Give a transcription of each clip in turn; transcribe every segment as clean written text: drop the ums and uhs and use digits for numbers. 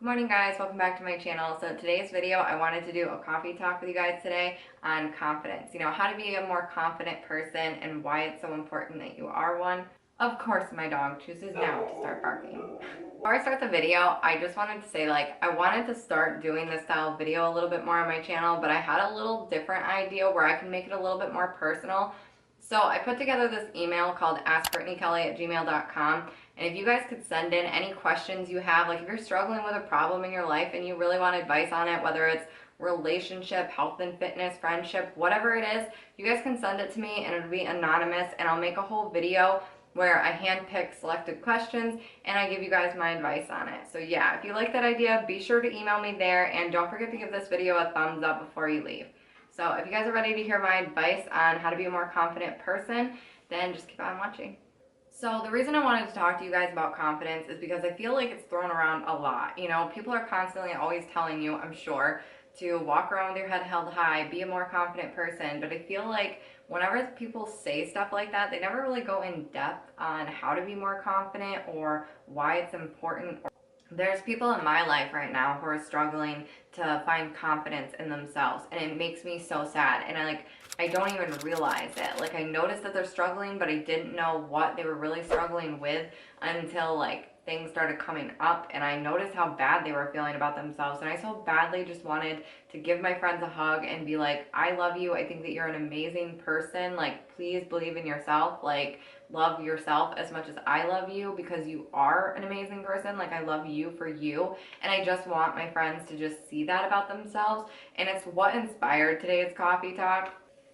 Morning guys, welcome back to my channel. So today's video, I wanted to do a coffee talk with you guys today on confidence. You know, how to be a more confident person and why it's so important that you are one. Of course, my dog chooses now to start barking. Before I start the video, I just wanted to say, I wanted to start doing this style of video a little bit more on my channel, but I had a little different idea where I can make it a little bit more personal. So I put together this email called askbrittneekelli@gmail.com, and if you guys could send in any questions you have, like if you're struggling with a problem in your life and you really want advice on it, whether it's relationship, health and fitness, friendship, whatever it is, you guys can send it to me and it'll be anonymous, and I'll make a whole video where I handpick selected questions and I give you guys my advice on it. So yeah, if you like that idea, be sure to email me there, and don't forget to give this video a thumbs up before you leave. So if you guys are ready to hear my advice on how to be a more confident person, then just keep on watching. So the reason I wanted to talk to you guys about confidence is because I feel like it's thrown around a lot. You know, people are constantly always telling you, I'm sure, to walk around with your head held high, be a more confident person. But I feel like whenever people say stuff like that, they never really go in depth on how to be more confident or why it's important. There's people in my life right now who are struggling to find confidence in themselves, and it makes me so sad. And I don't even realize it. I noticed that they're struggling, but I didn't know what they were really struggling with until things started coming up, and I noticed how bad they were feeling about themselves. And I so badly just wanted to give my friends a hug and be like, I love you. I think that you're an amazing person. Please believe in yourself. Love yourself as much as I love you, because you are an amazing person. I love you for you. And I just want my friends to just see that about themselves. And it's what inspired today's coffee talk.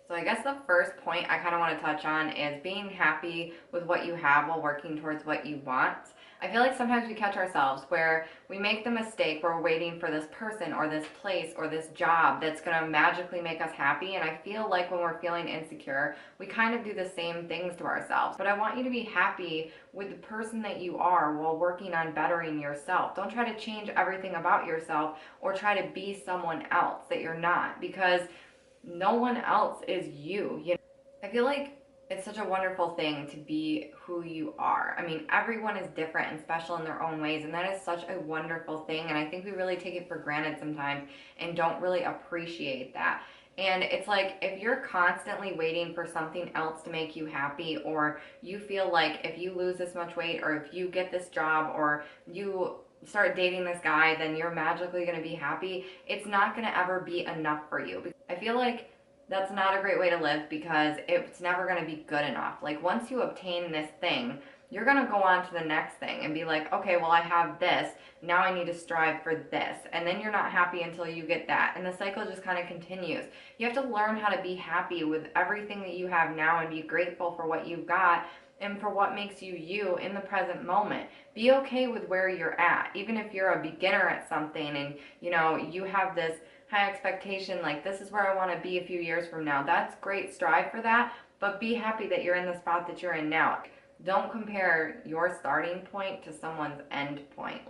So I guess the first point I kind of want to touch on is being happy with what you have while working towards what you want. I feel like sometimes we catch ourselves where we make the mistake where we're waiting for this person or this place or this job that's going to magically make us happy. And I feel like when we're feeling insecure, we kind of do the same things to ourselves. But I want you to be happy with the person that you are while working on bettering yourself. Don't try to change everything about yourself or try to be someone else that you're not, because no one else is you. I feel like it's such a wonderful thing to be who you are. I mean, everyone is different and special in their own ways, and that is such a wonderful thing. And I think we really take it for granted sometimes and don't really appreciate that. And it's like, if you're constantly waiting for something else to make you happy, or you feel like if you lose this much weight, or if you get this job, or you start dating this guy, then you're magically going to be happy, it's not going to ever be enough for you. I feel like that's not a great way to live, because it's never going to be good enough. Once you obtain this thing, you're going to go on to the next thing and be like, okay, well, I have this, now I need to strive for this. And then you're not happy until you get that. And the cycle just kind of continues. You have to learn how to be happy with everything that you have now and be grateful for what you've got and for what makes you you in the present moment. Be okay with where you're at, even if you're a beginner at something and you have this high expectation, this is where I want to be a few years from now. That's great, strive for that, but be happy that you're in the spot that you're in now. Don't compare your starting point to someone's end point.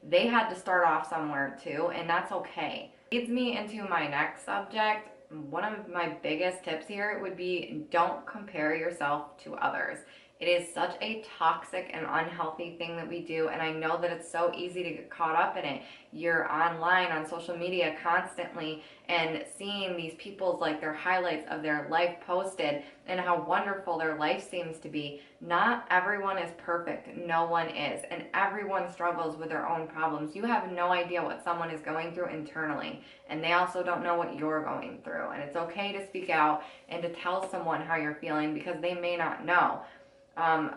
They had to start off somewhere too, and that's okay. Leads me into my next subject. One of my biggest tips here would be, don't compare yourself to others. It is such a toxic and unhealthy thing that we do, and I know that it's so easy to get caught up in it. You're online on social media constantly and seeing these people's their highlights of their life posted and how wonderful their life seems to be. Not everyone is perfect. No one is, and everyone struggles with their own problems. You have no idea what someone is going through internally, and they also don't know what you're going through. And it's okay to speak out and to tell someone how you're feeling, because they may not know.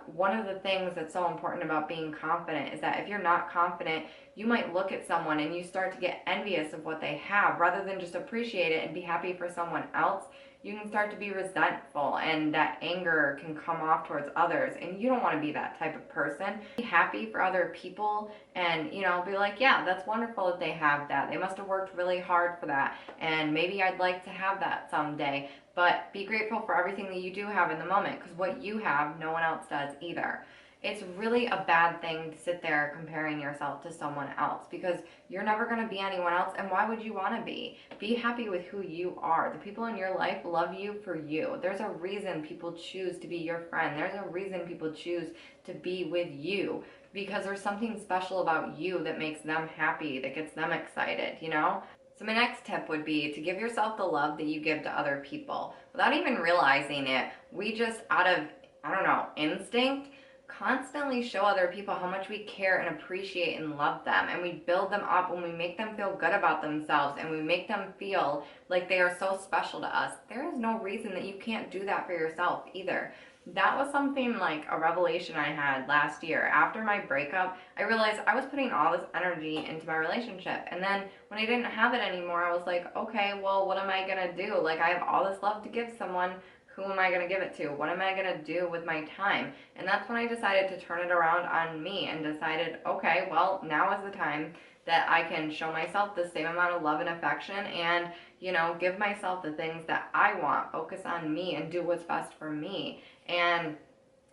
One of the things that's so important about being confident is that if you're not confident, you might look at someone and you start to get envious of what they have, rather than just appreciate it and be happy for someone else. You can start to be resentful, and that anger can come off towards others, and you don't want to be that type of person. Be happy for other people and be like, yeah, that's wonderful that they have that. They must have worked really hard for that, and maybe I'd like to have that someday. But be grateful for everything that you do have in the moment, because what you have, no one else does either. It's really a bad thing to sit there comparing yourself to someone else, because you're never going to be anyone else, and why would you want to be? Be happy with who you are. The people in your life love you for you. There's a reason people choose to be your friend. There's a reason people choose to be with you. because there's something special about you that makes them happy, that gets them excited, you know? So my next tip would be to give yourself the love that you give to other people. Without even realizing it, we just out of, I don't know, instinct, constantly show other people how much we care and appreciate and love them, and we build them up when we make them feel good about themselves and we make them feel like they are so special to us. There is no reason that you can't do that for yourself either. That was something like a revelation I had last year. After my breakup, I realized I was putting all this energy into my relationship, and then when I didn't have it anymore, I was like, okay, well, what am I gonna do? Like, I have all this love to give someone. Who am I going to give it to? What am I going to do with my time? And that's when I decided to turn it around on me and decided, okay, well, now is the time that I can show myself the same amount of love and affection and, you know, give myself the things that I want, focus on me and do what's best for me. And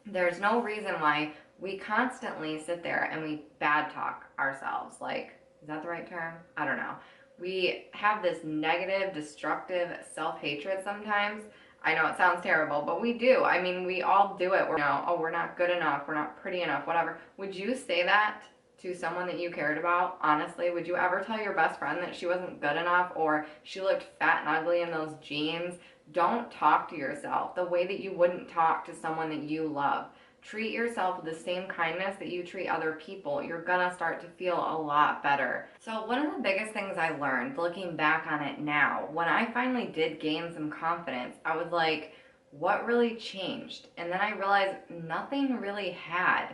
there's no reason why we constantly sit there and we bad talk ourselves. Like, is that the right term? I don't know. We have this negative, destructive self-hatred sometimes. I know it sounds terrible, but we do. I mean, we all do it. We're, you know, oh, we're not good enough, we're not pretty enough, whatever. Would you say that to someone that you cared about? Honestly, would you ever tell your best friend that she wasn't good enough or she looked fat and ugly in those jeans? Don't talk to yourself the way that you wouldn't talk to someone that you love. Treat yourself with the same kindness that you treat other people. You're gonna start to feel a lot better. So one of the biggest things I learned, looking back on it now, when I finally did gain some confidence, I was like, what really changed? And then I realized nothing really had.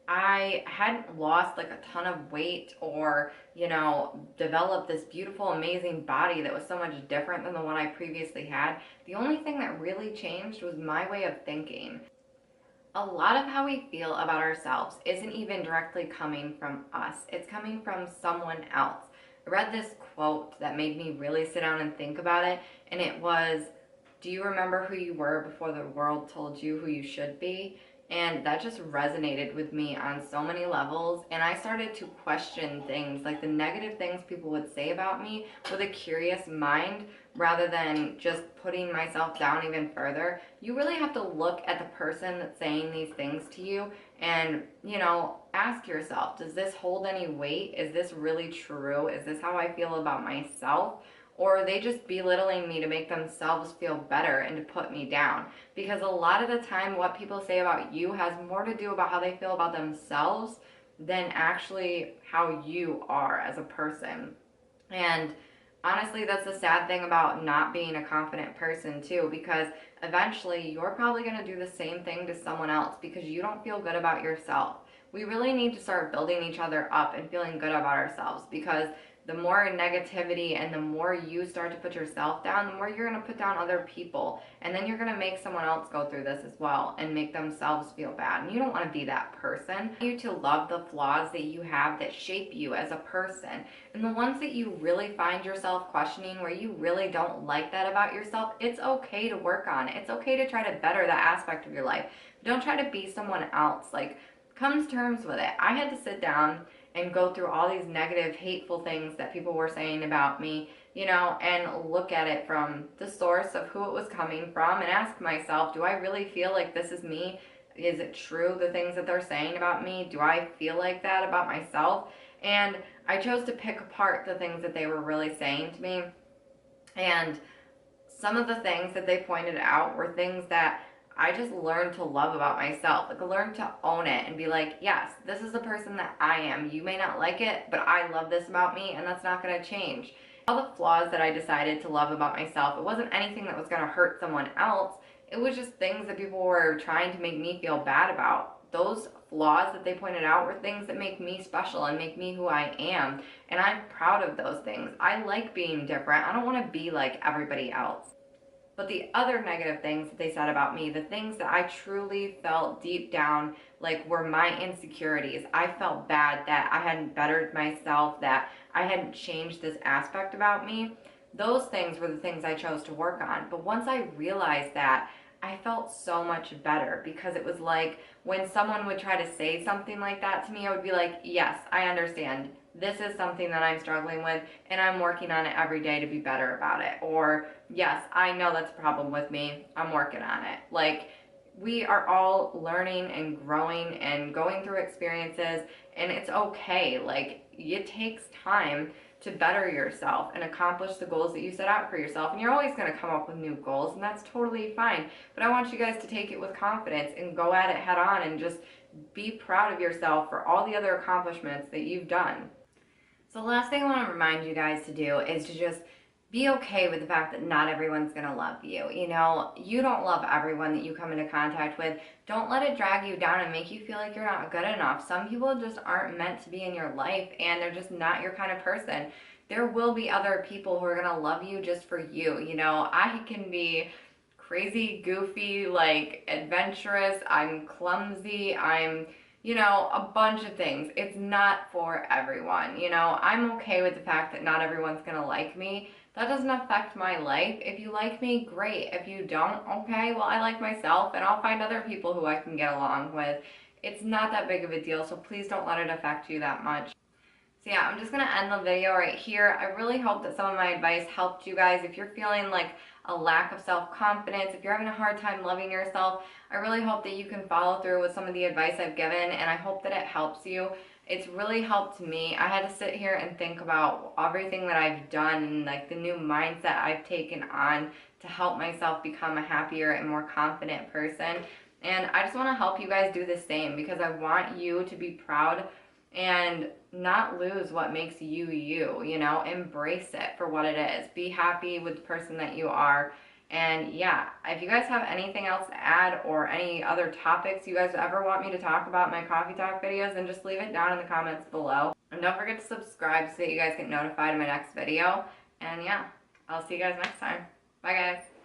I hadn't lost like a ton of weight or, you know, developed this beautiful, amazing body that was so much different than the one I previously had. The only thing that really changed was my way of thinking. A lot of how we feel about ourselves isn't even directly coming from us. It's coming from someone else. I read this quote that made me really sit down and think about it, and it was, do you remember who you were before the world told you who you should be? And that just resonated with me on so many levels, and I started to question things, like the negative things people would say about me, with a curious mind rather than just putting myself down even further. You really have to look at the person that's saying these things to you and, you know, ask yourself, does this hold any weight? Is this really true? Is this how I feel about myself? Or are they just belittling me to make themselves feel better and to put me down? Because a lot of the time what people say about you has more to do about how they feel about themselves than actually how you are as a person. And honestly, that's the sad thing about not being a confident person too, because eventually you're probably going to do the same thing to someone else because you don't feel good about yourself. We really need to start building each other up and feeling good about ourselves, because the more negativity and the more you start to put yourself down, the more you're going to put down other people. And then you're going to make someone else go through this as well and make themselves feel bad. And you don't want to be that person. You need to love the flaws that you have that shape you as a person. And the ones that you really find yourself questioning, where you really don't like that about yourself, it's okay to work on it. It's okay to try to better that aspect of your life. Don't try to be someone else. Like, come to terms with it. I had to sit down and go through all these negative, hateful things that people were saying about me, you know, and look at it from the source of who it was coming from and ask myself, do I really feel like this is me? Is it true, the things that they're saying about me? Do I feel like that about myself? And I chose to pick apart the things that they were really saying to me. And some of the things that they pointed out were things that I just learned to love about myself. Like, I learned to own it and be like, yes, this is the person that I am. You may not like it, but I love this about me, and that's not going to change. All the flaws that I decided to love about myself, it wasn't anything that was going to hurt someone else. It was just things that people were trying to make me feel bad about. Those flaws that they pointed out were things that make me special and make me who I am. And I'm proud of those things. I like being different. I don't want to be like everybody else. But the other negative things that they said about me, the things that I truly felt deep down like were my insecurities. I felt bad that I hadn't bettered myself, that I hadn't changed this aspect about me. Those things were the things I chose to work on. But once I realized that, I felt so much better, because it was like when someone would try to say something like that to me, I would be like, yes, I understand. This is something that I'm struggling with, and I'm working on it every day to be better about it. Or, yes, I know that's a problem with me. I'm working on it. Like, we are all learning and growing and going through experiences, and it's okay. Like, it takes time to better yourself and accomplish the goals that you set out for yourself. And you're always going to come up with new goals, and that's totally fine. But I want you guys to take it with confidence and go at it head on and just be proud of yourself for all the other accomplishments that you've done. So the last thing I want to remind you guys to do is to just be okay with the fact that not everyone's going to love you. You know, you don't love everyone that you come into contact with. Don't let it drag you down and make you feel like you're not good enough. Some people just aren't meant to be in your life, and they're just not your kind of person. There will be other people who are going to love you just for you. You know, I can be crazy, goofy, like adventurous, I'm clumsy, I'm, you know, a bunch of things. It's not for everyone. You know, I'm okay with the fact that not everyone's going to like me. That doesn't affect my life. If you like me, great. If you don't, okay, well, I like myself, and I'll find other people who I can get along with. It's not that big of a deal, so please don't let it affect you that much. So yeah, I'm just going to end the video right here. I really hope that some of my advice helped you guys. If you're feeling like a lack of self-confidence, if you're having a hard time loving yourself, I really hope that you can follow through with some of the advice I've given, and I hope that it helps you. It's really helped me. I had to sit here and think about everything that I've done and like the new mindset I've taken on to help myself become a happier and more confident person. And I just want to help you guys do the same, because I want you to be proud and not lose what makes you you, you know, embrace it for what it is. Be happy with the person that you are. And yeah, if you guys have anything else to add or any other topics you guys ever want me to talk about in my coffee talk videos, then just leave it down in the comments below. And don't forget to subscribe so that you guys get notified of my next video. And yeah, I'll see you guys next time. Bye guys.